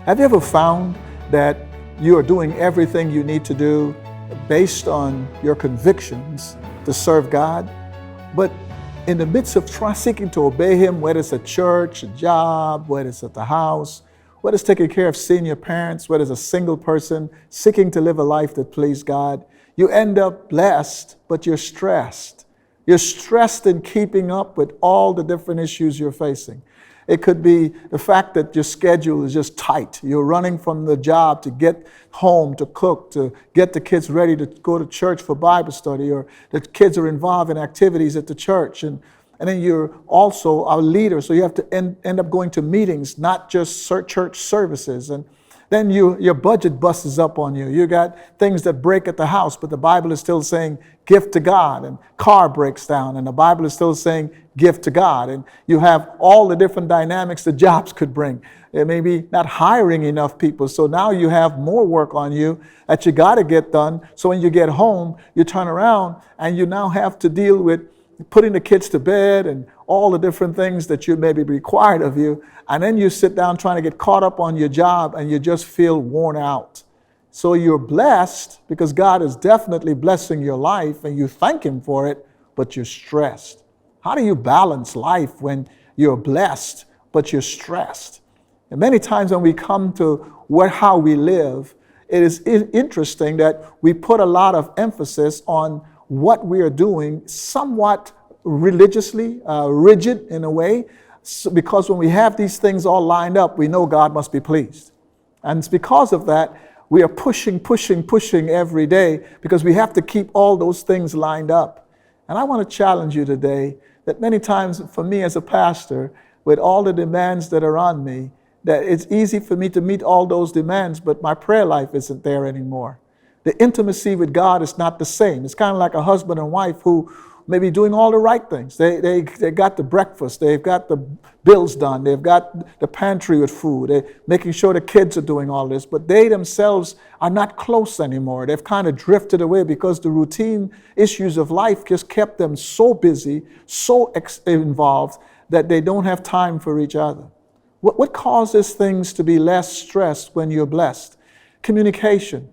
Have you ever found that you are doing everything you need to do based on your convictions to serve God, but in the midst of seeking to obey Him, whether it's a church, a job, whether it's at the house, whether it's taking care of senior parents, whether it's a single person seeking to live a life that pleases God, you end up blessed, but you're stressed. You're stressed in keeping up with all the different issues you're facing. It could be the fact that your schedule is just tight. You're running from the job to get home, to cook, to get the kids ready to go to church for Bible study, or the kids are involved in activities at the church. And then you're also a leader, so you have to end up going to meetings, not just church services. And then your budget busts up on you. You got things that break at the house, but the Bible is still saying, give to God. And car breaks down, and the Bible is still saying, give to God. And you have all the different dynamics that jobs could bring. It may be not hiring enough people, so now you have more work on you that you got to get done. So when you get home, you turn around and you now have to deal with putting the kids to bed and all the different things that you may be required of you. And then you sit down trying to get caught up on your job and you just feel worn out. So you're blessed because God is definitely blessing your life and you thank Him for it, but you're stressed. How do you balance life when you're blessed, but you're stressed? And many times when we come to how we live, it is interesting that we put a lot of emphasis on what we are doing, somewhat religiously, rigid in a way, because when we have these things all lined up, we know God must be pleased. And it's because of that, we are pushing every day because we have to keep all those things lined up. And I want to challenge you today that many times for me as a pastor, with all the demands that are on me, that it's easy for me to meet all those demands, but my prayer life isn't there anymore. The intimacy with God is not the same. It's kind of like a husband and wife who may be doing all the right things. They got the breakfast, they've got the bills done, they've got the pantry with food, they're making sure the kids are doing all this, but they themselves are not close anymore. They've kind of drifted away because the routine issues of life just kept them so busy, so involved, that they don't have time for each other. What causes things to be less stressed when you're blessed? Communication.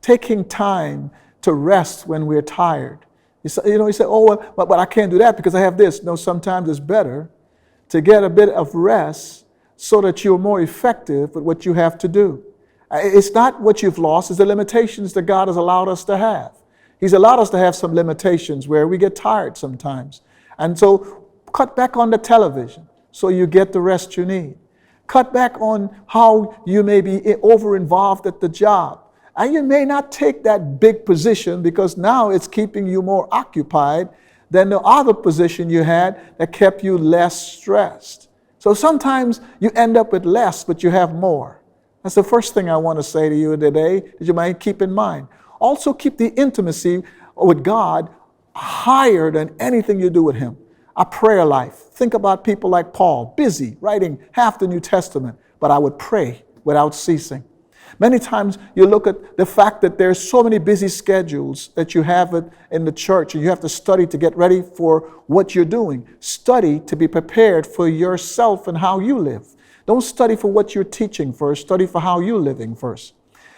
Taking time to rest when we're tired. You say, oh, well, but I can't do that because I have this. No, sometimes it's better to get a bit of rest so that you're more effective with what you have to do. It's not what you've lost, it's the limitations that God has allowed us to have. He's allowed us to have some limitations where we get tired sometimes. And so cut back on the television so you get the rest you need. Cut back on how you may be over-involved at the job. And you may not take that big position because now it's keeping you more occupied than the other position you had that kept you less stressed. So sometimes you end up with less, but you have more. That's the first thing I want to say to you today that you might keep in mind. Also keep the intimacy with God higher than anything you do with Him. A prayer life. Think about people like Paul, busy, writing half the New Testament, but I would pray without ceasing. Many times you look at the fact that there's so many busy schedules that you have in the church and you have to study to get ready for what you're doing. Study to be prepared for yourself and how you live. Don't study for what you're teaching first, study for how you're living first.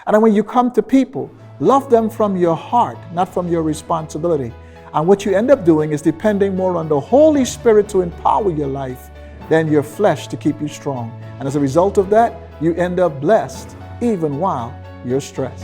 And then when you come to people, love them from your heart, not from your responsibility. And what you end up doing is depending more on the Holy Spirit to empower your life than your flesh to keep you strong. And as a result of that, you end up blessed even while you're stressed.